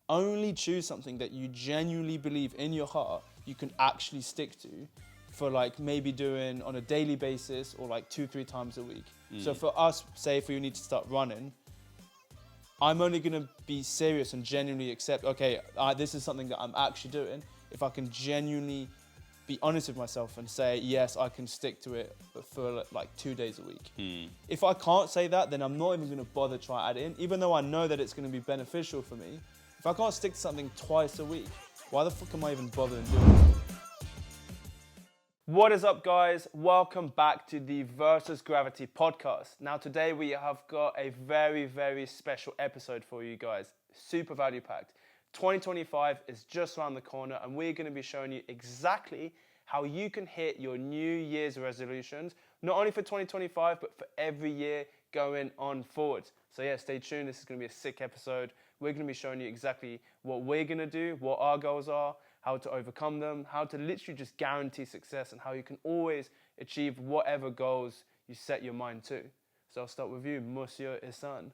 only choose something that you genuinely believe in your heart you can actually stick to for like maybe doing on a daily basis or like 2-3 times a week. So for us, say if we need to start running, I'm only gonna be serious and genuinely accept, okay, this is something that I'm actually doing if I can genuinely be honest with myself and say, yes, I can stick to it for like 2 days a week. If I can't say that, then I'm not even gonna bother trying to add it in, even though I know that it's gonna be beneficial for me. If I can't stick to something twice a week, why the fuck am I even bothering doing it? What is up, guys? Welcome back to the Versus Gravity podcast. Now today we have got a very, very special episode for you guys. Super value packed. 2025 is just around the corner and we're going to be showing you exactly how you can hit your New Year's resolutions, not only for 2025, but for every year going on forwards. So yeah, stay tuned. This is going to be a sick episode. We're going to be showing you exactly what we're going to do, what our goals are, how to overcome them, how to literally just guarantee success, and how you can always achieve whatever goals you set your mind to. So I'll start with you, Monsieur Ihsan.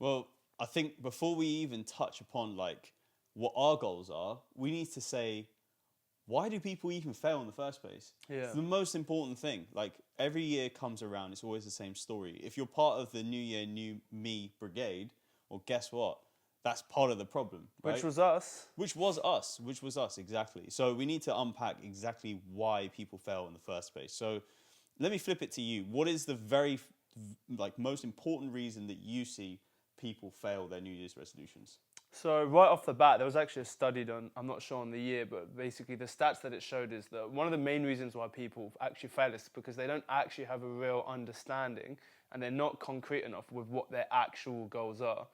Well, I think before we even touch upon like what our goals are, we need to say, why do people even fail in the first place? Yeah. It's the most important thing. Like every year comes around, it's always the same story. If you're part of the New Year, New Me brigade, well, guess what? That's part of the problem, right? Which was us. Which was us, exactly. So we need to unpack exactly why people fail in the first place. So let me flip it to you. What is the very most important reason that you see people fail their New Year's resolutions? So right off the bat, there was actually a study done, I'm not sure on the year, but basically the stats that it showed is that one of the main reasons why people actually fail is because they don't actually have a real understanding and they're not concrete enough with what their actual goals are.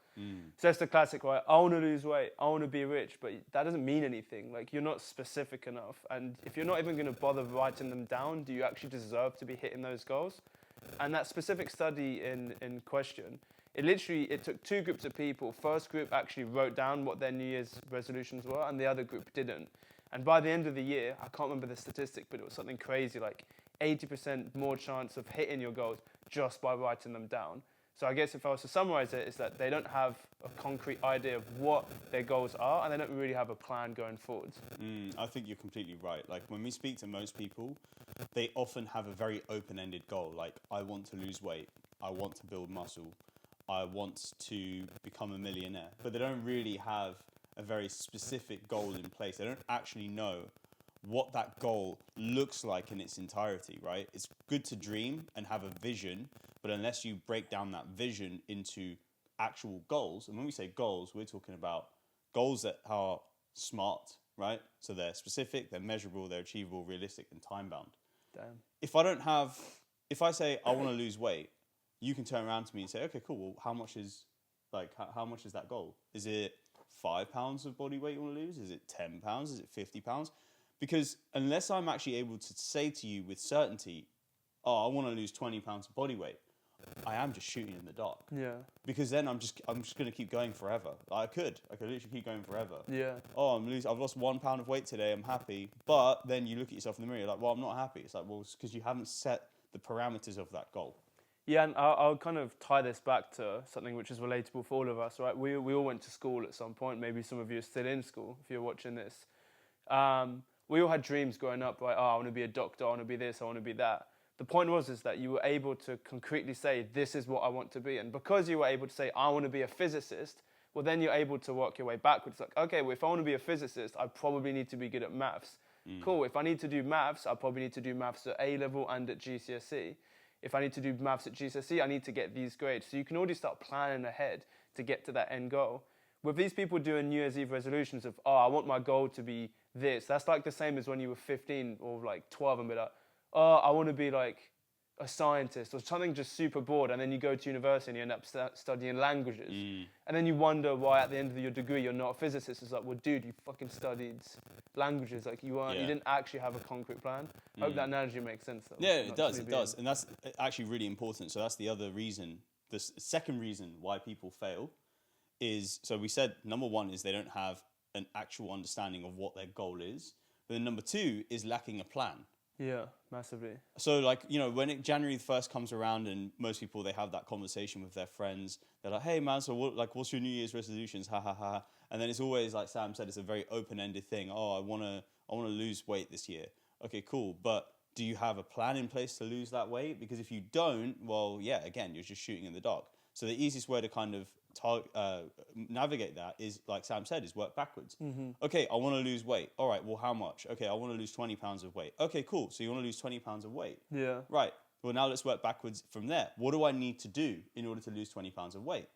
So it's the classic, right? I want to lose weight, I want to be rich, but that doesn't mean anything. Like, you're not specific enough. And if you're not even going to bother writing them down, do you actually deserve to be hitting those goals? And that specific study in question, it took two groups of people. First group actually wrote down what their New Year's resolutions were, and the other group didn't. And by the end of the year, I can't remember the statistic, but it was something crazy, like 80% more chance of hitting your goals just by writing them down. So I guess if I was to summarize it, is that they don't have a concrete idea of what their goals are, and they don't really have a plan going forwards. I think you're completely right. Like when we speak to most people, they often have a very open-ended goal. Like, I want to lose weight, I want to build muscle, I want to become a millionaire. But they don't really have a very specific goal in place. They don't actually know what that goal looks like in its entirety, right? It's good to dream and have a vision, but unless you break down that vision into actual goals, and when we say goals, we're talking about goals that are smart, right? So they're specific, they're measurable, they're achievable, realistic, and time-bound. Damn. If I say I want to lose weight, you can turn around to me and say, okay, cool, well, how much is that goal? Is it 5 pounds of body weight you want to lose? Is it 10 pounds? Is it 50 pounds? Because unless I'm actually able to say to you with certainty, oh, I want to lose 20 pounds of body weight, I am just shooting in the dark. Yeah. Because then I'm just going to keep going forever. I could literally keep going forever. Yeah. Oh, I've lost 1 pound of weight today, I'm happy. But then you look at yourself in the mirror, you're like, well, I'm not happy. It's like, well, it's because you haven't set the parameters of that goal. Yeah, and I'll kind of tie this back to something which is relatable for all of us, right? We all went to school at some point. Maybe some of you are still in school if you're watching this. We all had dreams growing up, right? Oh, I want to be a doctor, I want to be this, I want to be that. The point is that you were able to concretely say, this is what I want to be. And because you were able to say, I want to be a physicist, well, then you're able to work your way backwards. Like, okay, well, if I want to be a physicist, I probably need to be good at maths. Cool, if I need to do maths, I probably need to do maths at A-level and at GCSE. If I need to do maths at GCSE, I need to get these grades. So you can already start planning ahead to get to that end goal. With these people doing New Year's Eve resolutions of, oh, I want my goal to be this, that's like the same as when you were 15 or like 12 and be like, oh, I want to be like a scientist or something just super broad, and then you go to university and you end up studying languages. And then you wonder why at the end of your degree you're not a physicist. It's like, well, dude, you fucking studied languages. Like, you didn't actually have a concrete plan. I hope that analogy makes sense, though. Yeah, it does. And that's actually really important. So that's the other reason. The second reason why people fail is, so we said number one is they don't have an actual understanding of what their goal is. But then number two is lacking a plan. Yeah, massively. So, like, you know, when January 1st comes around and most people, they have that conversation with their friends. They're like, hey, man, so what's your New Year's resolutions? Ha, ha, ha. And then it's always, like Sam said, it's a very open-ended thing. Oh, I want to lose weight this year. Okay, cool. But do you have a plan in place to lose that weight? Because if you don't, well, yeah, again, you're just shooting in the dark. So the easiest way to kind of navigate that is, like Sam said, is work backwards. Okay, I want to lose weight. All right, well, how much? Okay, I want to lose 20 pounds of weight. Okay, cool. So you want to lose 20 pounds of weight. Yeah. Right. Well, now let's work backwards from there. What do I need to do in order to lose 20 pounds of weight?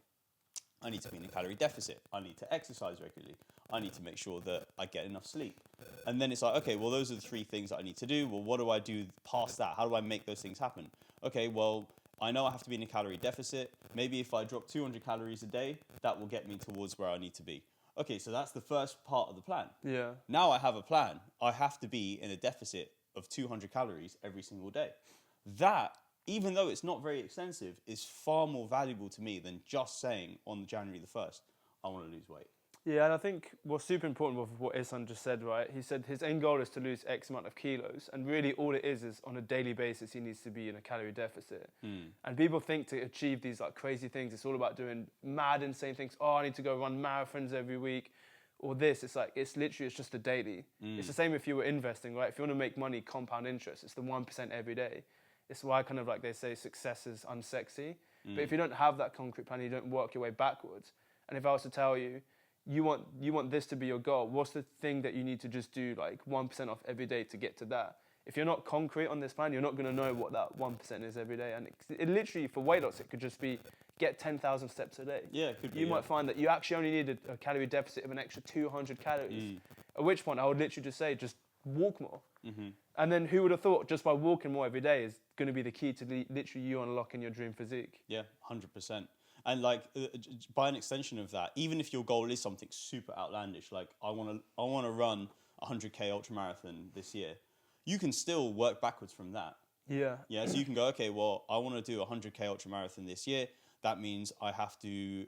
I need to be in a calorie deficit. I need to exercise regularly. I need to make sure that I get enough sleep. And then it's like, okay, well, those are the 3 things that I need to do. Well, what do I do past that? How do I make those things happen? Okay, well, I know I have to be in a calorie deficit. Maybe if I drop 200 calories a day, that will get me towards where I need to be. Okay, so that's the first part of the plan. Yeah. Now I have a plan. I have to be in a deficit of 200 calories every single day. That, even though it's not very extensive, is far more valuable to me than just saying on January the 1st, I want to lose weight. Yeah, and I think what's super important with what Ihsan just said, right? He said his end goal is to lose X amount of kilos, and really all it is on a daily basis he needs to be in a calorie deficit. And people think to achieve these like crazy things, it's all about doing mad, insane things. Oh, I need to go run marathons every week, or this. It's like it's just a daily. It's the same if you were investing, right? If you want to make money, compound interest. It's the 1% every day. It's why kind of like they say success is unsexy. But if you don't have that concrete plan, you don't work your way backwards. And if I was to tell you, you want this to be your goal, what's the thing that you need to just do like 1% off every day to get to that? If you're not concrete on this plan, you're not going to know what that 1% is every day. And it literally, for weight loss, it could just be get 10,000 steps a day. Yeah, it could be. You might find that you actually only need a calorie deficit of an extra 200 calories. At which point I would literally just say, just walk more. And then who would have thought just by walking more every day is going to be the key to literally you unlocking your dream physique? Yeah, 100%. And like by an extension of that, even if your goal is something super outlandish, like I want to run a 100k ultramarathon this year, you can still work backwards from that. Yeah. Yeah. So you can go, okay, well, I want to do a 100k ultramarathon this year. That means I have to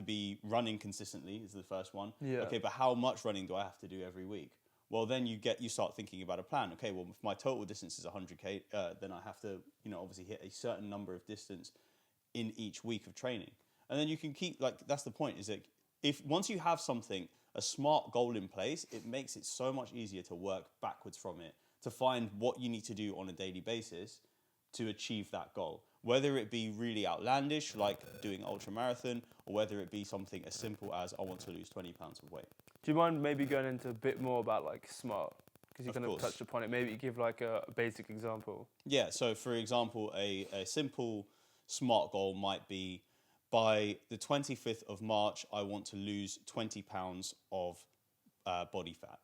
be running consistently is the first one. Yeah. Okay, but how much running do I have to do every week? Well, then you start thinking about a plan. Okay, well, if my total distance is 100k, then I have to, obviously hit a certain number of distance in each week of training. And then you can keep, like, that's the point, is that if once you have something, a smart goal in place, it makes it so much easier to work backwards from it, to find what you need to do on a daily basis to achieve that goal. Whether it be really outlandish, like doing ultra marathon, or whether it be something as simple as I want to lose 20 pounds of weight. Do you mind maybe going into a bit more about like SMART? Because you kind of touched upon it. Maybe you give like a basic example. Yeah, so for example, a simple SMART goal might be by the 25th of March, I want to lose 20 pounds of body fat.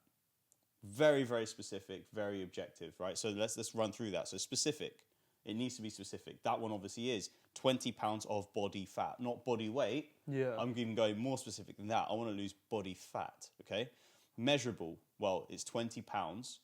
Very, very specific, very objective, right? So let's run through that. So specific, it needs to be specific. That one obviously is 20 pounds of body fat, not body weight. Yeah. I'm even going more specific than that. I want to lose body fat, okay? Measurable, well, it's 20 pounds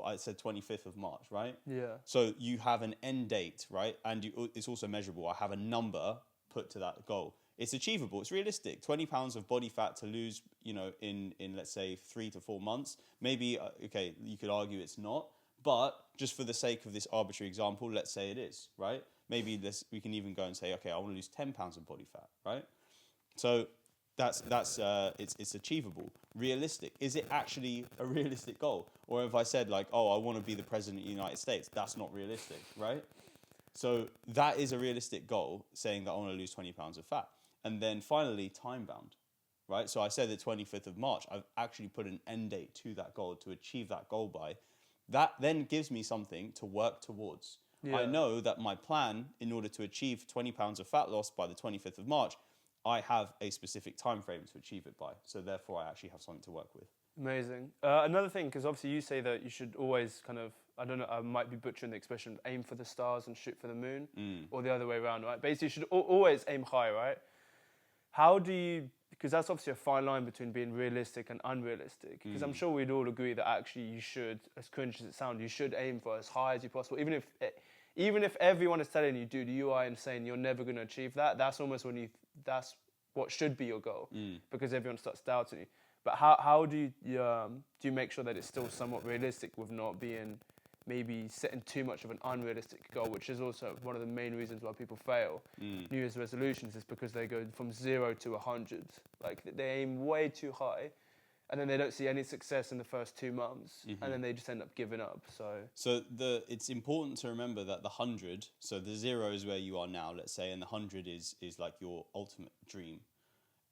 I said 25th of March, right? Yeah. So you have an end date, right? And it's also measurable. I have a number put to that goal. It's achievable. It's realistic. 20 pounds of body fat to lose, in let's say 3 to 4 months. Maybe, okay, you could argue it's not. But just for the sake of this arbitrary example, let's say it is, right? Maybe we can even go and say, okay, I want to lose 10 pounds of body fat, right? So it's achievable. Realistic. Is it actually a realistic goal? Or if I said like, oh, I want to be the president of the United States, that's not realistic, right? So that is a realistic goal, saying that I want to lose 20 pounds of fat. And then finally, time bound, right? So I said the 25th of March, I've actually put an end date to that goal, to achieve that goal by. That then gives me something to work towards. Yeah. I know that my plan, in order to achieve 20 pounds of fat loss by the 25th of March, I have a specific time frame to achieve it by. So therefore, I actually have something to work with. Amazing. Another thing, because obviously you say that you should always kind of, I don't know, I might be butchering the expression, aim for the stars and shoot for the moon, or the other way around, right? Basically, you should always aim high, right? How do you, because that's obviously a fine line between being realistic and unrealistic, because I'm sure we'd all agree that actually you should, as cringe as it sounds, you should aim for as high as you possible, even if everyone is telling you, dude, you are insane, you're never going to achieve that, that's almost that's what should be your goal, because everyone starts doubting you. But how do you make sure that it's still somewhat realistic with not being maybe setting too much of an unrealistic goal, which is also one of the main reasons why people fail. New Year's resolutions is because they go from 0 to 100. Like they aim way too high, and then they don't see any success in the first 2 months, and then they just end up giving up. So it's important to remember that the 100, so the 0 is where you are now, let's say, and the 100 is like your ultimate dream.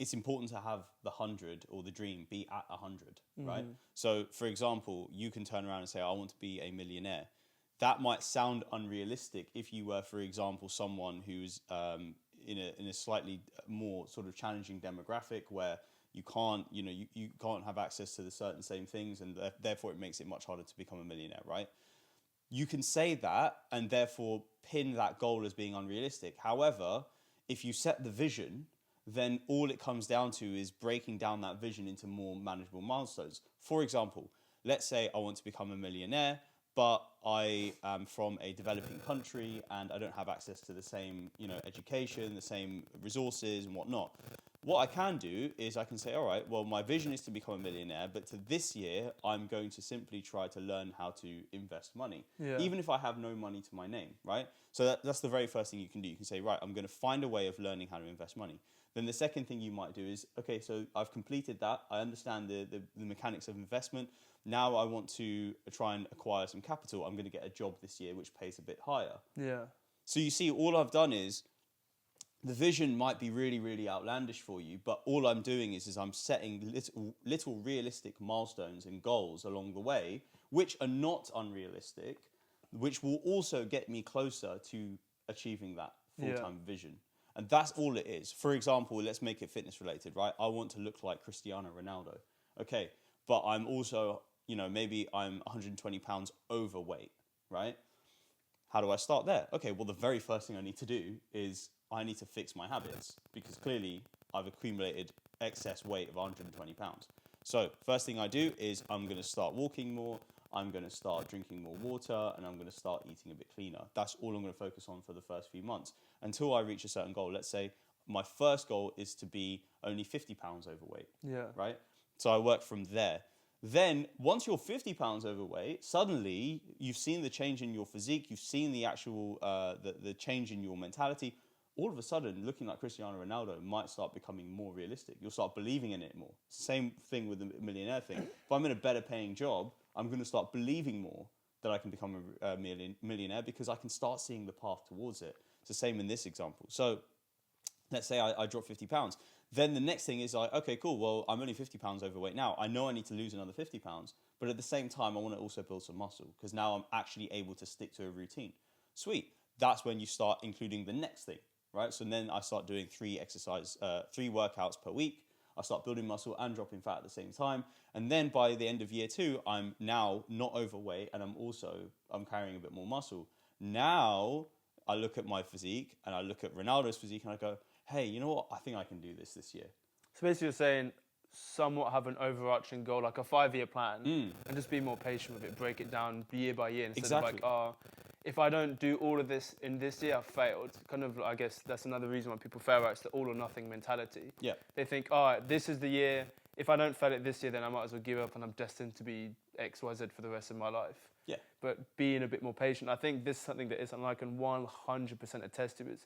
It's important to have the 100 or the dream be at 100, right? So, for example, you can turn around and say, I want to be a millionaire. That might sound unrealistic if you were, for example, someone who's in a slightly more sort of challenging demographic where you can't, you can't have access to the certain same things, and therefore it makes it much harder to become a millionaire, right? You can say that and therefore pin that goal as being unrealistic. However, if you set the vision, then all it comes down to is breaking down that vision into more manageable milestones. For example, let's say I want to become a millionaire, but I am from a developing country and I don't have access to the same, education, the same resources and whatnot. What I can do is I can say, all right, well, my vision is to become a millionaire, but to this year, I'm going to simply try to learn how to invest money, even if I have no money to my name, right? So that's the very first thing you can do. You can say, right, I'm going to find a way of learning how to invest money. Then the second thing you might do is, okay, so I've completed that. I understand the mechanics of investment. Now I want to try and acquire some capital. I'm going to get a job this year which pays a bit higher. Yeah. So you see, all I've done is, the vision might be really, really outlandish for you, but all I'm doing is I'm setting little realistic milestones and goals along the way, which are not unrealistic, which will also get me closer to achieving that full-time vision. And that's all it is. For example, let's make it fitness related, right? I want to look like Cristiano Ronaldo. Okay, but I'm also, maybe I'm 120 pounds overweight, right? How do I start there? Okay, well, the very first thing I need to do is I need to fix my habits, because clearly I've accumulated excess weight of 120 pounds. So first thing I do is I'm going to start walking more, I'm going to start drinking more water, and I'm going to start eating a bit cleaner. That's all I'm going to focus on for the first few months until I reach a certain goal. Let's say my first goal is to be only 50 pounds overweight, right? So I work from there. Then once you're 50 pounds overweight, suddenly you've seen the change in your physique, you've seen the actual, the change in your mentality. All of a sudden, looking like Cristiano Ronaldo might start becoming more realistic. You'll start believing in it more. Same thing with the millionaire thing. If I'm in a better paying job, I'm going to start believing more that I can become a millionaire, because I can start seeing the path towards it. It's the same in this example. So let's say I drop 50 pounds. Then the next thing is like, okay, cool. Well, I'm only 50 pounds overweight now. I know I need to lose another 50 pounds. But at the same time, I want to also build some muscle, because now I'm actually able to stick to a routine. Sweet. That's when you start including the next thing. Right, so then I start doing 3 workouts per week. I start building muscle and dropping fat at the same time. And then by the end of year 2, I'm now not overweight, and I'm carrying a bit more muscle. Now I look at my physique and I look at Ronaldo's physique and I go, hey, you know what? I think I can do this year. So basically you're saying somewhat have an overarching goal, like a 5-year plan, and just be more patient with it, break it down year by year instead of like, if I don't do all of this in this year, I've failed. Kind of, I guess that's another reason why people fail, right? It's the all or nothing mentality. Yeah. They think, this is the year. If I don't fail it this year, then I might as well give up and I'm destined to be X, Y, Z for the rest of my life. Yeah. But being a bit more patient, I think this is something that is something I can 100% attest to. Is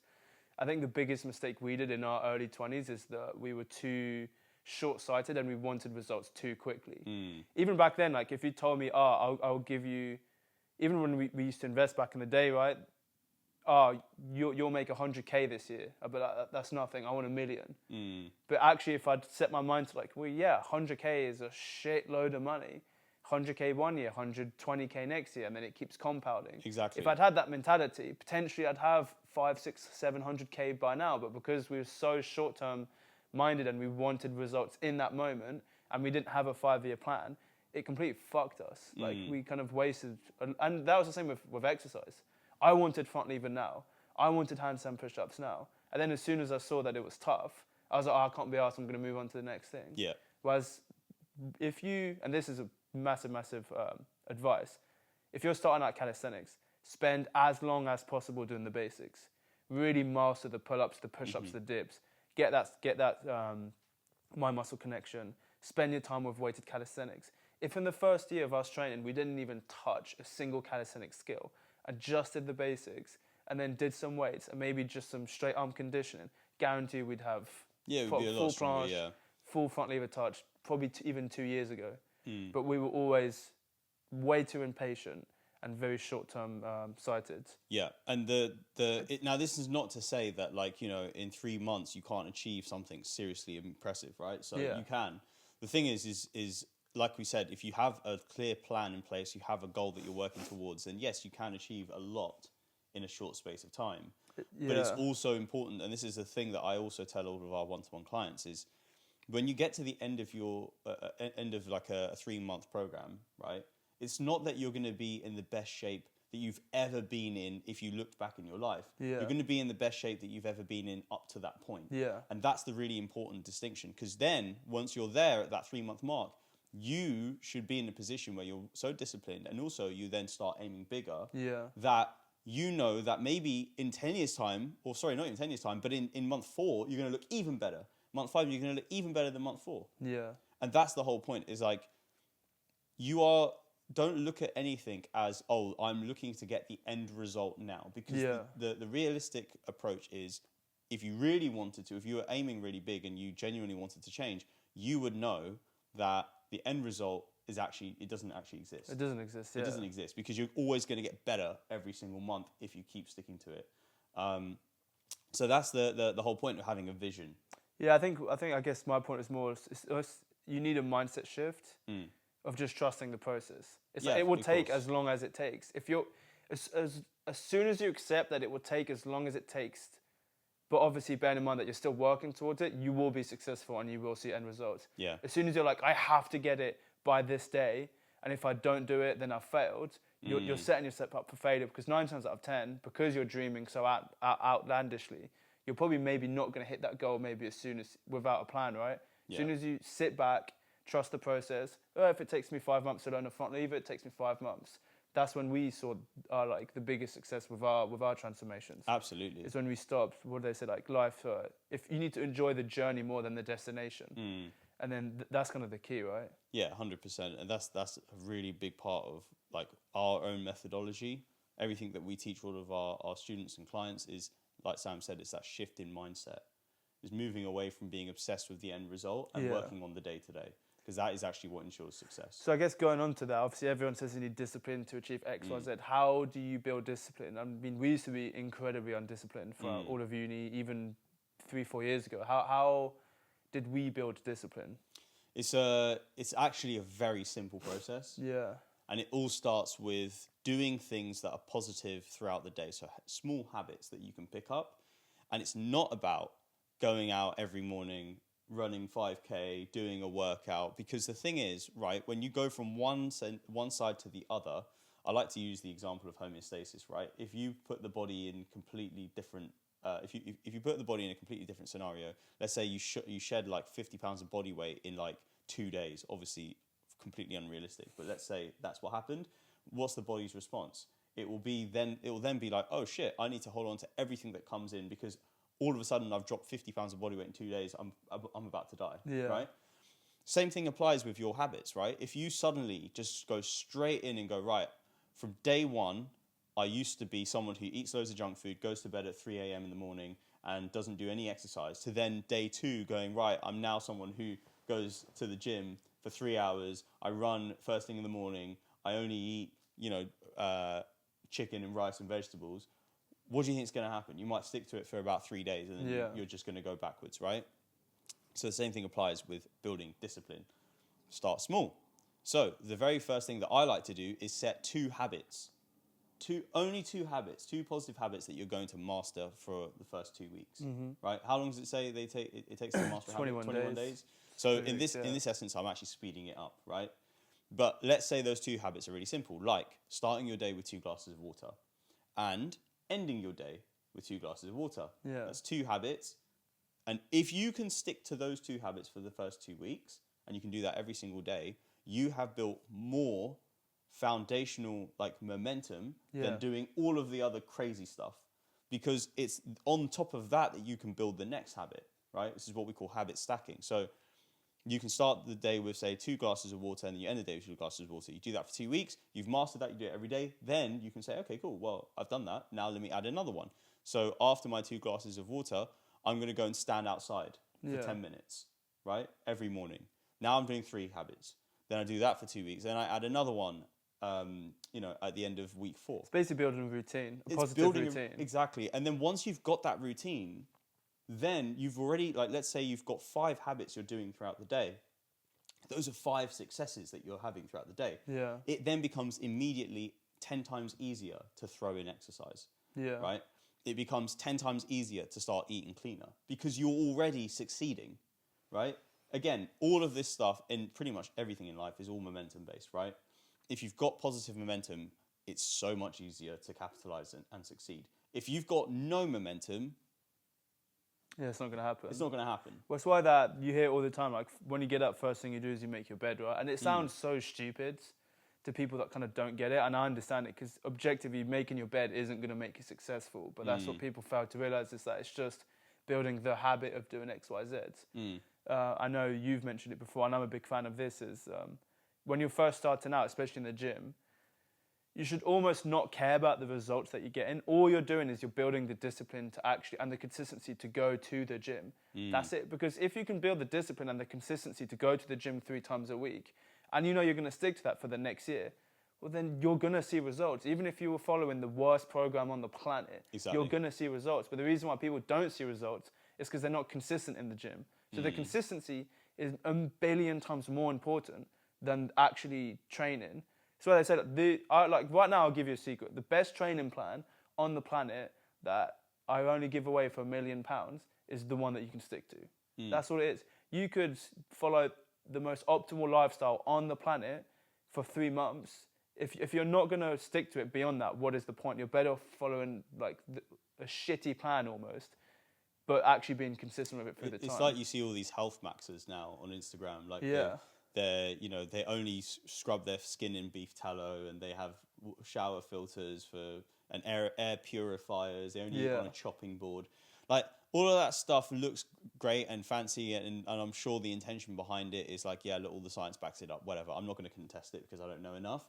I think the biggest mistake we did in our early 20s is that we were too short-sighted and we wanted results too quickly. Even back then, like if you told me, I'll give you, even when we used to invest back in the day, right? You'll make 100K this year. But that's nothing. I want 1 million. But actually, if I'd set my mind to like, 100K is a shitload of money. 100K one year, 120K next year, and then it keeps compounding. Exactly. If I'd had that mentality, potentially I'd have 500, 600, 700K by now. But because we were so short-term minded and we wanted results in that moment, and we didn't have a 5-year plan, it completely fucked us. Like we kind of wasted, and that was the same with exercise. I wanted front lever now. I wanted handstand push-ups now. And then as soon as I saw that it was tough, I was like, I can't be arsed, I'm going to move on to the next thing. Yeah. Whereas if you, and this is a massive advice, if you're starting out calisthenics, spend as long as possible doing the basics. Really master the pull-ups, the push-ups, the dips. Get that mind-muscle connection. Spend your time with weighted calisthenics. if in the first year of us training, we didn't even touch a single calisthenics skill, and just did the basics, and then did some weights, and maybe just some straight arm conditioning, guarantee we'd have Yeah, it would be a lot full stronger, planche, yeah. full front lever touch, probably even 2 years ago. Mm. But we were always way too impatient and very short-term sighted. Yeah, and now this is not to say that, like, you know, in 3 months you can't achieve something seriously impressive, right? So Yeah. you can. The thing is like we said, if you have a clear plan in place, you have a goal that you're working towards, then yes, you can achieve a lot in a short space of time. Yeah. But it's also important, and this is the thing that I also tell all of our one-to-one clients, is when you get to the end of your end of like a 3-month program, right? It's not that you're going to be in the best shape that you've ever been in if you looked back in your life. Yeah. You're going to be in the best shape that you've ever been in up to that point. Yeah. And that's the really important distinction, because then once you're there at that 3-month mark, you should be in a position where you're so disciplined, and also you then start aiming bigger, Yeah. that you know that maybe in 10 years' time, or sorry, not in 10 years' time, but in month 4, you're going to look even better. Month 5, you're going to look even better than month 4. Yeah. And that's the whole point, is like, don't look at anything as, oh, I'm looking to get the end result now. Because the realistic approach is, if you really wanted to, if you were aiming really big and you genuinely wanted to change, you would know that the end result is actually, it doesn't actually exist. It doesn't exist, It doesn't exist, because you're always going to get better every single month if you keep sticking to it. So that's the whole point of having a vision. Yeah, I guess my point is more, you need a mindset shift of just trusting the process. It's like, it will take as long as it takes. If you're, as soon as you accept that it will take as long as it takes, but obviously bearing in mind that you're still working towards it, you will be successful and you will see end results. Yeah. As soon as you're like, I have to get it by this day, and if I don't do it, then I've failed, you're setting yourself up for failure, because 9 times out of 10, because you're dreaming so outlandishly, you're probably maybe not going to hit that goal maybe without a plan, right? As soon as you sit back, trust the process. If it takes me 5 months to learn a front lever, it takes me 5 months. That's when we saw like the biggest success with our transformations. Absolutely. It's when we stopped. What they said, like life. If you need to enjoy the journey more than the destination, and then that's kind of the key, right? Yeah, 100%, and that's a really big part of like our own methodology. Everything that we teach all of our students and clients is, like Sam said, it's that shift in mindset. It's moving away from being obsessed with the end result and working on the day-to-day, because that is actually what ensures success. So I guess going on to that, obviously everyone says you need discipline to achieve X, Y, Z. How do you build discipline? I mean, we used to be incredibly undisciplined for all of uni, even 3-4 years ago. How did we build discipline? It's actually a very simple process. Yeah. And it all starts with doing things that are positive throughout the day. So small habits that you can pick up. And it's not about going out every morning, running 5K, doing a workout. Because the thing is, right, when you go from one side to the other, I like to use the example of homeostasis, right? If you put the body in completely different, if you put the body in a completely different scenario, let's say you shed like 50 pounds of body weight in like 2 days, obviously completely unrealistic, but let's say that's what happened. What's the body's response? It will then be like, oh shit, I need to hold on to everything that comes in, because all of a sudden I've dropped 50 pounds of body weight in 2 days. I'm about to die, right? Same thing applies with your habits, right? If you suddenly just go straight in and go, right, from day one, I used to be someone who eats loads of junk food, goes to bed at 3 a.m. in the morning and doesn't do any exercise, to then day 2 going, right, I'm now someone who goes to the gym for 3 hours. I run first thing in the morning. I only eat, chicken and rice and vegetables. What do you think is going to happen? You might stick to it for about 3 days, and then you're just going to go backwards, right? So the same thing applies with building discipline. Start small. So the very first thing that I like to do is set 2 habits. Only 2 habits, 2 positive habits that you're going to master for the first 2 weeks, right? How long does it say it takes to master a habit? 21 days. So in this essence, I'm actually speeding it up, right? But let's say those 2 habits are really simple, like starting your day with 2 glasses of water and ending your day with 2 glasses of water. Yeah. That's 2 habits. And if you can stick to those 2 habits for the first 2 weeks, and you can do that every single day, you have built more foundational like momentum than doing all of the other crazy stuff, because it's on top of that you can build the next habit, right? This is what we call habit stacking. So You can start the day with, say, 2 glasses of water, and then you end the day with 2 glasses of water. You do that for 2 weeks. You've mastered that. You do it every day. Then you can say, okay, cool. Well, I've done that. Now let me add another one. So after my 2 glasses of water, I'm going to go and stand outside for 10 minutes, right? Every morning. Now I'm doing 3 habits. Then I do that for 2 weeks. Then I add another one, at the end of week 4. It's basically building a routine, a positive routine. Exactly. And then once you've got that routine, then you've already, let's say you've got 5 habits you're doing throughout the day. Those are 5 successes that you're having throughout the day. Yeah. It then becomes immediately 10 times easier to throw in exercise. Yeah. Right? It becomes 10 times easier to start eating cleaner because you're already succeeding, right? Again, all of this stuff and pretty much everything in life is all momentum based, right? If you've got positive momentum, it's so much easier to capitalize and succeed. If you've got no momentum, it's not going to happen. It's not going to happen. Well, it's why that you hear all the time, like when you get up, first thing you do is you make your bed, right? And it sounds so stupid to people that kind of don't get it. And I understand it because objectively making your bed isn't going to make you successful. But that's what people fail to realize is that it's just building the habit of doing X, Y, Z. I know you've mentioned it before, and I'm a big fan of this, is when you're first starting out, especially in the gym, you should almost not care about the results that you get in. All you're doing is you're building the discipline to actually, and the consistency to go to the gym. That's it. Because if you can build the discipline and the consistency to go to the gym 3 times a week, and you know you're going to stick to that for the next year, well, then you're going to see results. Even if you were following the worst program on the planet, you're going to see results. But the reason why people don't see results is because they're not consistent in the gym. So the consistency is a billion times more important than actually training. So they said, right now I'll give you a secret. The best training plan on the planet that I only give away for £1 million is the one that you can stick to. That's all it is. You could follow the most optimal lifestyle on the planet for 3 months. If you're not going to stick to it beyond that, what is the point? You're better off following a shitty plan almost, but actually being consistent with it through the time. It's like you see all these health maxers now on Instagram. They only scrub their skin in beef tallow, and they have shower filters and air purifiers. They only eat on a chopping board. All of that stuff looks great and fancy, and I'm sure the intention behind it is look, all the science backs it up, whatever. I'm not going to contest it because I don't know enough.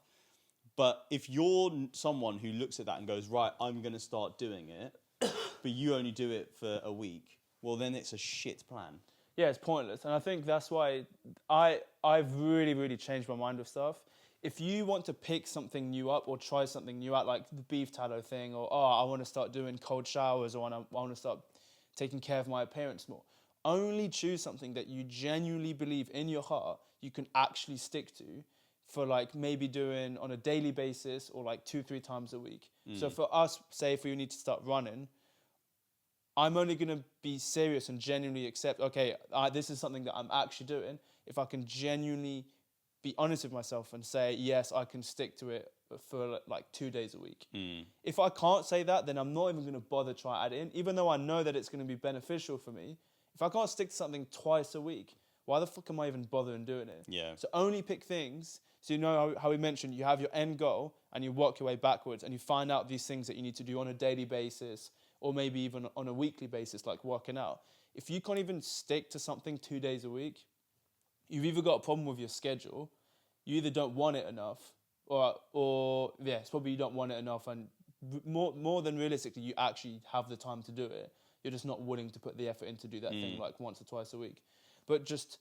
But if you're someone who looks at that and goes, right, I'm going to start doing it, but you only do it for a week, well, then it's a shit plan. Yeah, it's pointless. And I think that's why I've really, really changed my mind with stuff. If you want to pick something new up or try something new out, like the beef tallow thing, or, I want to start doing cold showers, or I want to start taking care of my appearance more, only choose something that you genuinely believe in your heart you can actually stick to for maybe doing on a daily basis or 2-3 times a week. So for us, say if we need to start running, I'm only going to be serious and genuinely accept, okay, this is something that I'm actually doing if I can genuinely be honest with myself and say, yes, I can stick to it for 2 days a week. If I can't say that, then I'm not even going to bother try to add it in, even though I know that it's going to be beneficial for me. If I can't stick to something twice a week, why the fuck am I even bothering doing it? Yeah. So only pick things. So you know how we mentioned, you have your end goal and you work your way backwards and you find out these things that you need to do on a daily basis or maybe even on a weekly basis, like working out. If you can't even stick to something 2 days a week, you've either got a problem with your schedule, you either don't want it enough, or it's probably you don't want it enough, and more than realistically, you actually have the time to do it. You're just not willing to put the effort in to do that thing once or twice a week. But just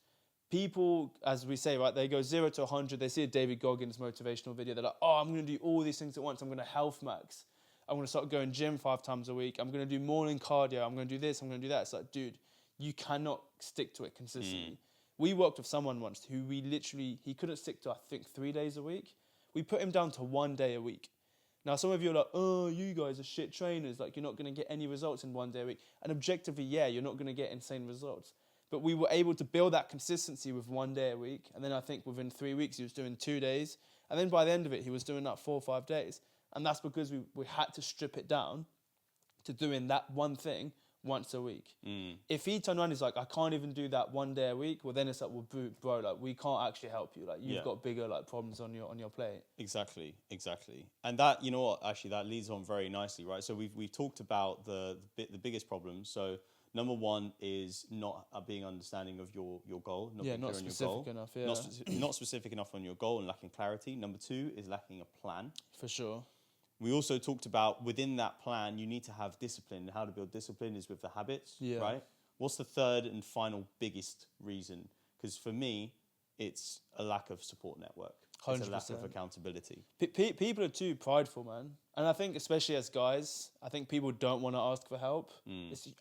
people, as we say, right, they go 0 to 100. They see a David Goggins motivational video. They're like, I'm going to do all these things at once. I'm going to health max. I'm going to start going gym 5 times a week. I'm going to do morning cardio. I'm going to do this. I'm going to do that. It's like, dude, you cannot stick to it consistently. We worked with someone once who he couldn't stick to, I think, 3 days a week. We put him down to 1 day a week. Now, some of you are like, you guys are shit trainers. You're not going to get any results in 1 day a week. And objectively, you're not going to get insane results. But we were able to build that consistency with 1 day a week. And then I think within 3 weeks, he was doing 2 days. And then by the end of it, he was doing 4 or 5 days. And that's because we had to strip it down to doing that one thing once a week. If he turned around and he's like, I can't even do that 1 day a week, well, then it's like, well, bro, we can't actually help you. You've got bigger problems on your plate. Exactly. And that, you know what, actually, that leads on very nicely, right? So we've talked about the biggest problems. So Number one is not being understanding of your goal, not being not clear on your specific goal, enough. Yeah, not specific enough on your goal and lacking clarity. Number two is lacking a plan. for sure. We also talked about within that plan, you need to have discipline. How to build discipline is with the habits, Yeah. right? What's the third and final biggest reason? Because for me, it's a lack of support network. It's a lack of 100%. accountability. People are too prideful, man. And I think, especially as guys, I think people don't want to ask for help.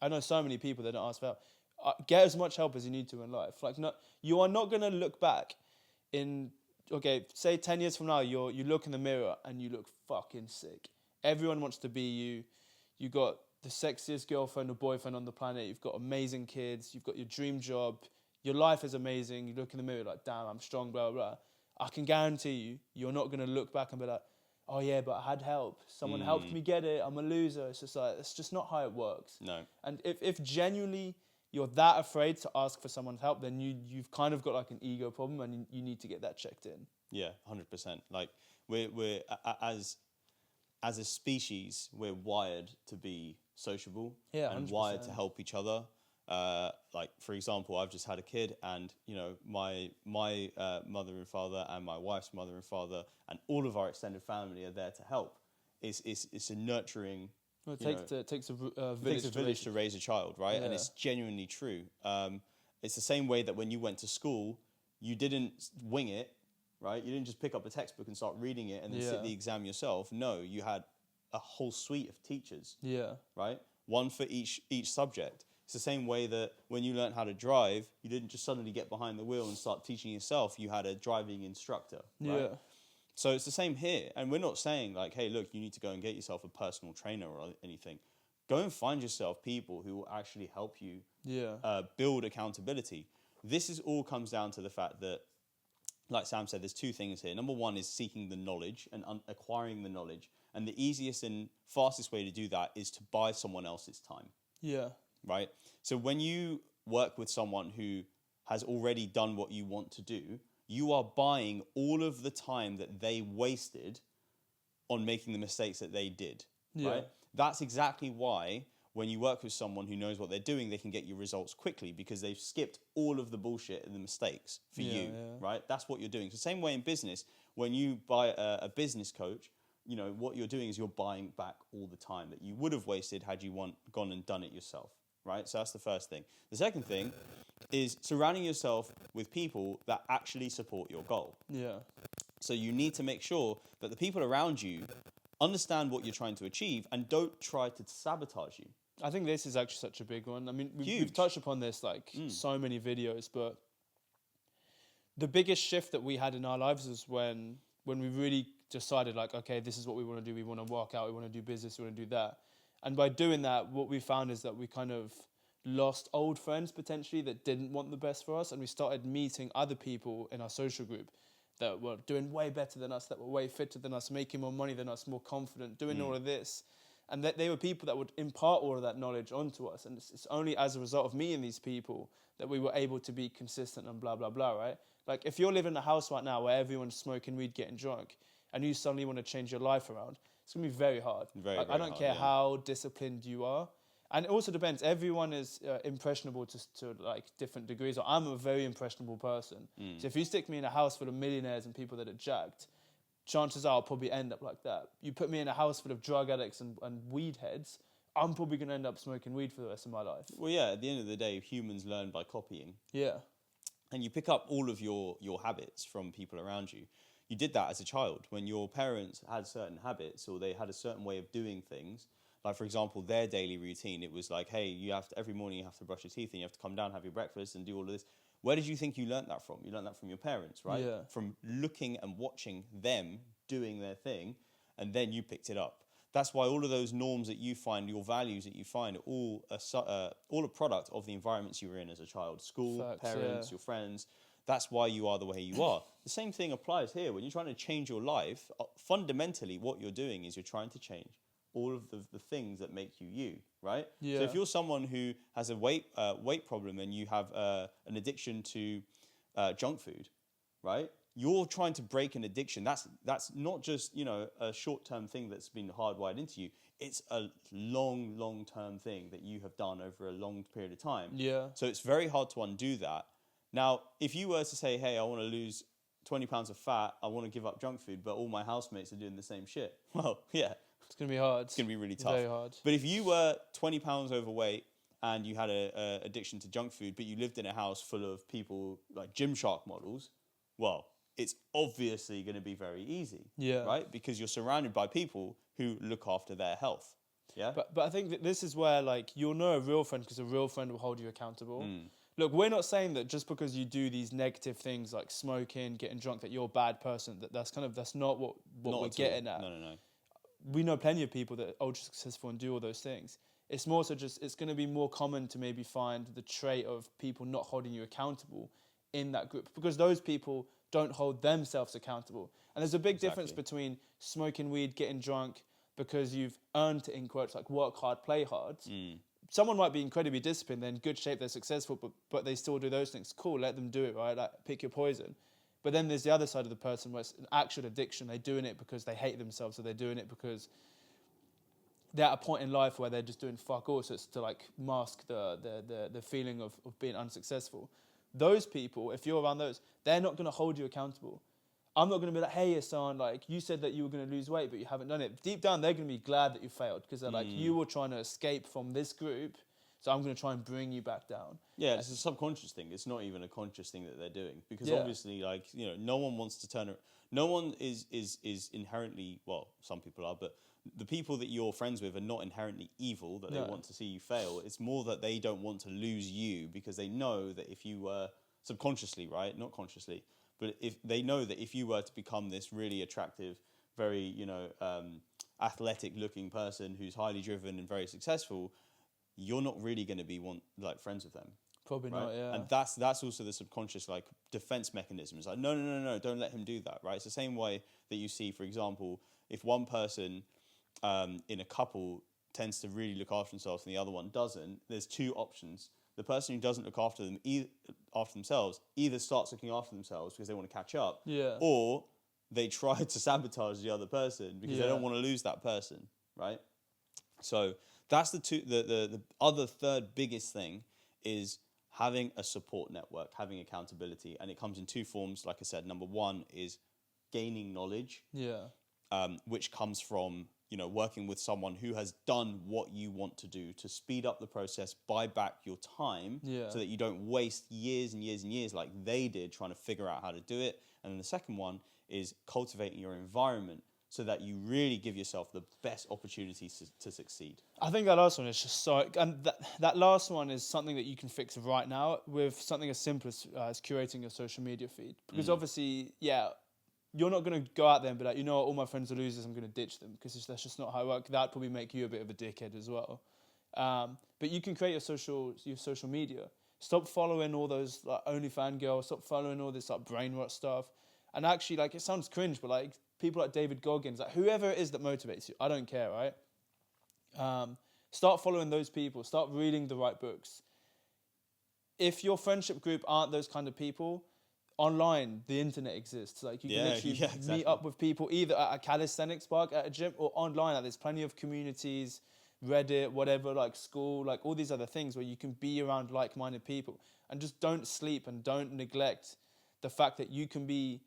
I know so many people that don't ask for help. Get as much help as you need to in life. Like, you are not going to look back say 10 years from now, you look in the mirror and you look fucking sick. Everyone wants to be you. You got the sexiest girlfriend or boyfriend on the planet. You've got amazing kids. You've got your dream job. Your life is amazing. You look in the mirror like, damn, I'm strong, blah, blah, blah. I can guarantee you're not going to look back and be like, oh yeah, but I had help. Someone helped me get it. I'm a loser. It's just like, it's just not how it works. No. And if genuinely you're that afraid to ask for someone's help, then you've kind of got like an ego problem, and you need to get that checked in. Yeah, 100%. Like we're as a species, we're wired to be sociable and 100%. wired to help each other. Like for example, I've just had a kid, and you know my mother and father and my wife's mother and father and all of our extended family are there to help. It's a nurturing. Well, it takes a village to raise a child, right? Yeah. And it's genuinely true. It's the same way that when you went to school, you didn't wing it, right? You didn't just pick up a textbook and start reading it and then sit the exam yourself. No, you had a whole suite of teachers, right? One for each subject. It's the same way that when you learned how to drive, you didn't just suddenly get behind the wheel and start teaching yourself. You had a driving instructor, right? Yeah. So it's the same here. And we're not saying like, hey, look, you need to go and get yourself a personal trainer or anything. Go and find yourself people who will actually help you build accountability. This all comes down to the fact that, like Sam said, there's two things here. Number one is seeking the knowledge and acquiring the knowledge. And the easiest and fastest way to do that is to buy someone else's time. Yeah. Right? So when you work with someone who has already done what you want to do, you are buying all of the time that they wasted on making the mistakes that they did, right? That's exactly why when you work with someone who knows what they're doing, they can get you results quickly because they've skipped all of the bullshit and the mistakes for you, right? That's what you're doing. So same way in business, when you buy a business coach, you know, what you're doing is you're buying back all the time that you would have wasted had you gone and done it yourself, right? So that's the first thing. The second thing is surrounding yourself with people that actually support your goal. Yeah. So you need to make sure that the people around you understand what you're trying to achieve and don't try to sabotage you. I think this is actually such a big one. I mean, we've touched upon this so many videos, but the biggest shift that we had in our lives was when we really decided like, okay, this is what we want to do. We want to work out. We want to do business. We want to do that. And by doing that, what we found is that we kind of lost old friends potentially that didn't want the best for us, and we started meeting other people in our social group that were doing way better than us, that were way fitter than us, making more money than us, more confident, doing all of this. And that they were people that would impart all of that knowledge onto us. And it's only as a result of meeting these people that we were able to be consistent and blah, blah, blah, right? Like if you're living in a house right now where everyone's smoking weed, getting drunk, and you suddenly want to change your life around, it's going to be very hard. I don't care how disciplined you are. And it also depends. Everyone is impressionable to like different degrees. Or I'm a very impressionable person. So if you stick me in a house full of millionaires and people that are jacked, chances are I'll probably end up like that. You put me in a house full of drug addicts and weed heads, I'm probably going to end up smoking weed for the rest of my life. Well, yeah, at the end of the day, humans learn by copying. Yeah. And you pick up all of your habits from people around you. You did that as a child. When your parents had certain habits or they had a certain way of doing things, like, for example, their daily routine, it was like, hey, every morning you have to brush your teeth and you have to come down, have your breakfast and do all of this. Where did you think you learnt that from? You learnt that from your parents, right? Yeah. From looking and watching them doing their thing, and then you picked it up. That's why all of those norms that you find, your values that you find, are all a product of the environments you were in as a child. School, parents, your friends. That's why you are the way you are. The same thing applies here. When you're trying to change your life, fundamentally what you're doing is you're trying to change all of the things that make you, right? Yeah. So if you're someone who has a weight problem and you have an addiction to junk food, right? You're trying to break an addiction. That's not just, a short-term thing that's been hardwired into you. it's a long term thing that you have done over a long period of time. Yeah. So it's very hard to undo that. Now, if you were to say, hey, I want to lose 20 pounds of fat, I want to give up junk food, but all my housemates are doing the same shit. Well, yeah. It's going to be hard. It's going to be really tough. Very hard. But if you were 20 pounds overweight and you had a addiction to junk food, but you lived in a house full of people like Gymshark models, well, it's obviously going to be very easy. Yeah. Right? Because you're surrounded by people who look after their health. Yeah. But I think that this is where, like, you'll know a real friend because a real friend will hold you accountable. Look, we're not saying that just because you do these negative things like smoking, getting drunk, that you're a bad person. That's not what we're getting at. No. We know plenty of people that are ultra successful and do all those things. It's more so just, it's going to be more common to maybe find the trait of people not holding you accountable in that group, because those people don't hold themselves accountable. And there's a big difference between smoking weed, getting drunk because you've earned to, in quotes, like work hard, play hard. Someone might be incredibly disciplined, they're in good shape, they're successful, but they still do those things. Cool, let them do it, right? Like, pick your poison. But then there's the other side of the person where it's an actual addiction. They're doing it because they hate themselves, or they're doing it because they're at a point in life where they're just doing fuck all. So it's to like mask the feeling of being unsuccessful. Those people, if you're around those, they're not going to hold you accountable. I'm not going to be like, hey, Hassan, like, you said that you were going to lose weight, but you haven't done it. Deep down, they're going to be glad that you failed, because they're like, you were trying to escape from this group, so I'm going to try and bring you back down. Yeah, it's a subconscious thing. It's not even a conscious thing that they're doing, because obviously, like, you know, no one wants to turn it. No one is inherently, well, some people are, but the people that you're friends with are not inherently evil, that they want to see you fail. It's more that they don't want to lose you, because they know that if you were subconsciously, right, not consciously, but if they know that if you were to become this really attractive, very, you know, athletic-looking person who's highly driven and very successful, you're not really going to be friends with them. Probably right? not, yeah. And that's also the subconscious like defense mechanism. It's like, no, don't let him do that, right? It's the same way that you see, for example, if one person in a couple tends to really look after themselves and the other one doesn't, there's two options. The person who doesn't look after themselves either starts looking after themselves because they want to catch up, or they try to sabotage the other person because they don't want to lose that person, right? So that's the other third biggest thing is having a support network, having accountability, and it comes in two forms. Like I said, number one is gaining knowledge, which comes from, you know, working with someone who has done what you want to do to speed up the process, buy back your time, so that you don't waste years and years and years like they did trying to figure out how to do it. And then the second one is cultivating your environment so that you really give yourself the best opportunities to succeed. I think that last one is just so... And that last one is something that you can fix right now with something as simple as curating your social media feed. Because obviously, you're not going to go out there and be like, you know what, all my friends are losers, I'm going to ditch them, because that's just not how it works. That'd probably make you a bit of a dickhead as well. But you can create your social media. Stop following all those like OnlyFans girls. Stop following all this like brain rot stuff. And actually, like, it sounds cringe, but like people like David Goggins, like whoever it is that motivates you, I don't care, right? Start following those people. Start reading the right books. If your friendship group aren't those kind of people, online, the internet exists. Like, you can literally meet up with people either at a calisthenics park, at a gym, or online. Like, there's plenty of communities, Reddit, whatever, like school, like all these other things where you can be around like-minded people. And just don't sleep and don't neglect the fact that you can be,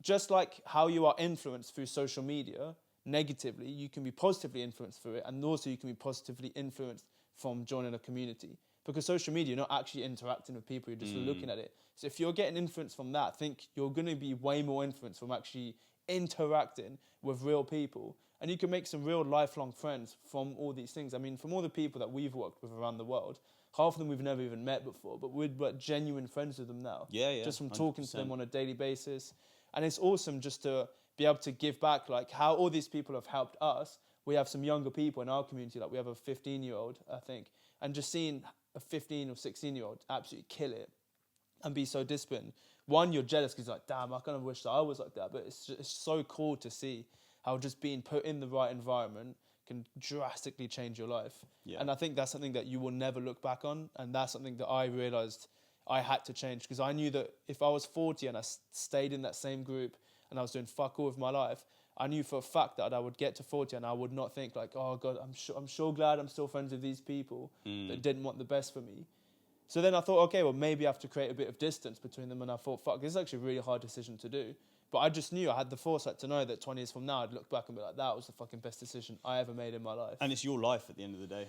just like how you are influenced through social media negatively, you can be positively influenced through it, and also you can be positively influenced from joining a community. Because social media, you're not actually interacting with people, you're just looking at it. So if you're getting influence from that, I think you're going to be way more influenced from actually interacting with real people. And you can make some real lifelong friends from all these things. I mean, from all the people that we've worked with around the world, half of them we've never even met before, but we're genuine friends with them now. Just from talking 100%. To them on a daily basis. And it's awesome just to be able to give back, like how all these people have helped us. We have some younger people in our community, like we have a 15-year-old, I think, and just seeing a 15 or 16-year-old absolutely kill it and be so disciplined. One, you're jealous because like, damn, I kind of wish that I was like that, but it's so cool to see how just being put in the right environment can drastically change your life. And I think that's something that you will never look back on, and that's something that I realised I had to change, because I knew that if I was 40 and I stayed in that same group and I was doing fuck all with my life, I knew for a fact that I would get to 40 and I would not think like, oh God, I'm sure glad I'm still friends with these people that didn't want the best for me. So then I thought, okay, well, maybe I have to create a bit of distance between them. And I thought, fuck, this is actually a really hard decision to do. But I just knew, I had the foresight to know that 20 years from now, I'd look back and be like, that was the fucking best decision I ever made in my life. And it's your life at the end of the day.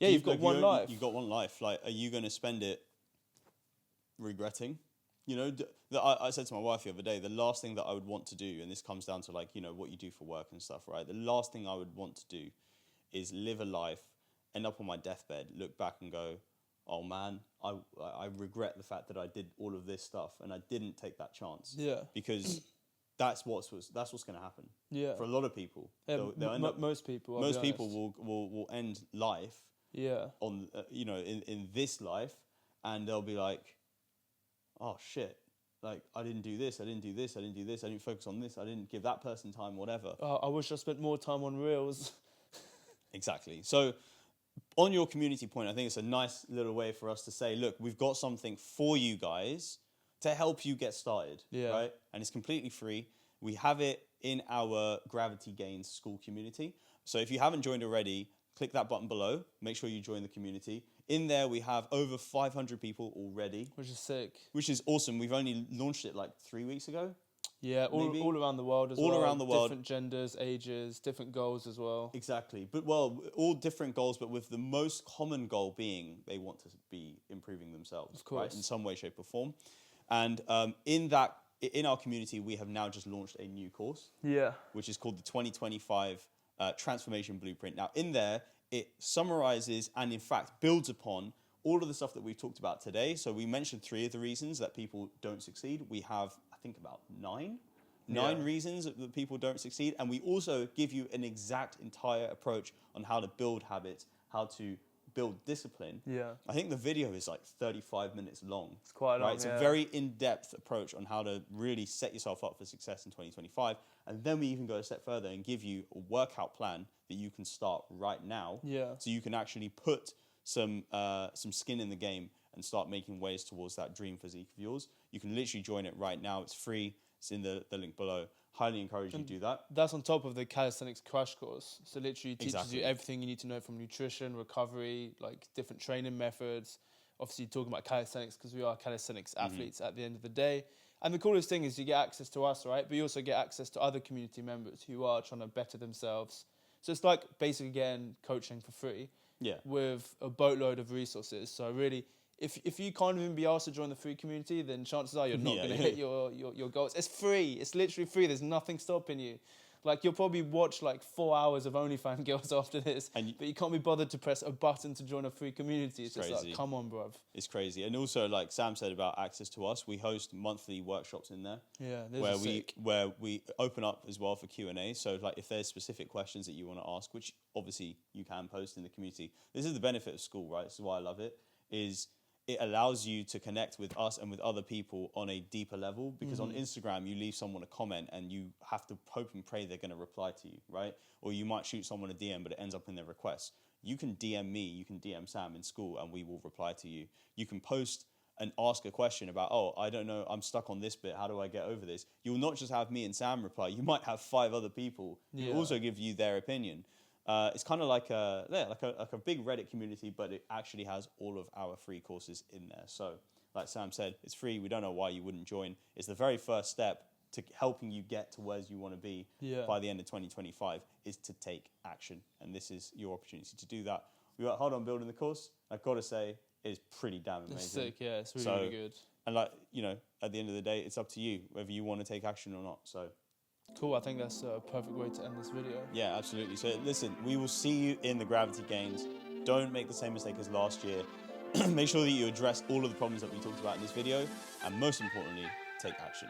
Yeah, you've got one life. You've got one life. Like, are you going to spend it regretting? You know, I said to my wife the other day, the last thing that I would want to do, and this comes down to like, you know, what you do for work and stuff, right? The last thing I would want to do is live a life, end up on my deathbed, look back and go, oh man, I regret the fact that I did all of this stuff and I didn't take that chance. Yeah. Because that's what's going to happen. Yeah. For a lot of people. Yeah, most people. Most people will end life. Yeah. On you know, in this life, and they'll be like, oh shit, like I didn't do this, I didn't do this, I didn't do this, I didn't focus on this, I didn't give that person time, whatever. I wish I spent more time on Reels. Exactly. So on your community point, I think it's a nice little way for us to say, look, we've got something for you guys to help you get started, right? And it's completely free. We have it in our Gravity Gains School community. So if you haven't joined already, click that button below. Make sure you join the community. In there, we have over 500 people already. Which is sick. Which is awesome. We've only launched it like 3 weeks ago. Yeah, all around the world as well. All around the world. Different genders, ages, different goals as well. Exactly. But, well, all different goals, but with the most common goal being they want to be improving themselves. Of course. Right? In some way, shape, or form. And in our community, we have now just launched a new course. Yeah. Which is called the 2025 Transformation Blueprint. Now, in there, it summarizes and, in fact, builds upon all of the stuff that we've talked about today. So we mentioned 3 of the reasons that people don't succeed. We have, I think, about 9 reasons that people don't succeed. And we also give you an exact entire approach on how to build habits, how to build discipline. Yeah. I think the video is like 35 minutes long. It's quite long, It's a very in-depth approach on how to really set yourself up for success in 2025. And then we even go a step further and give you a workout plan that you can start right now. Yeah. So you can actually put some skin in the game and start making ways towards that dream physique of yours. You can literally join it right now. It's free. It's in the link below. Highly encourage you to do that. That's on top of the Calisthenics crash course. So literally teaches you everything you need to know from nutrition, recovery, like different training methods. Obviously talking about calisthenics because we are calisthenics athletes at the end of the day. And the coolest thing is you get access to us, right? But you also get access to other community members who are trying to better themselves. So it's like basically getting coaching for free with a boatload of resources. So really, if you can't even be asked to join the free community, then chances are you're not going to hit your goals. It's free. It's literally free. There's nothing stopping you. Like, you'll probably watch like 4 hours of OnlyFans girls after this, but you can't be bothered to press a button to join a free community. It's just like, come on, bruv. It's crazy. And also, like Sam said about access to us, we host monthly workshops in there. Yeah, where we open up as well for Q&A. So like if there's specific questions that you want to ask, which obviously you can post in the community. This is the benefit of school, right? This is why I love it, is it allows you to connect with us and with other people on a deeper level, because on Instagram, you leave someone a comment and you have to hope and pray they're going to reply to you, right? Or you might shoot someone a DM, but it ends up in their request. You can DM me, you can DM Sam in school, and we will reply to you. You can post and ask a question about, oh, I don't know, I'm stuck on this bit, how do I get over this? You'll not just have me and Sam reply, you might have 5 other people who also give you their opinion. It's kind of like a big Reddit community, but it actually has all of our free courses in there. So, like Sam said, it's free. We don't know why you wouldn't join. It's the very first step to helping you get to where you want to be by the end of 2025 is to take action. And this is your opportunity to do that. We worked hard on building the course. I've got to say, it's pretty damn amazing. It's sick, yeah. It's really good. And like, you know, at the end of the day, it's up to you whether you want to take action or not. So. Cool, I think that's a perfect way to end this video. Yeah, absolutely. So listen, we will see you in the Gravity Gains. Don't make the same mistake as last year. Make sure that you address all of the problems that we talked about in this video. And most importantly, take action.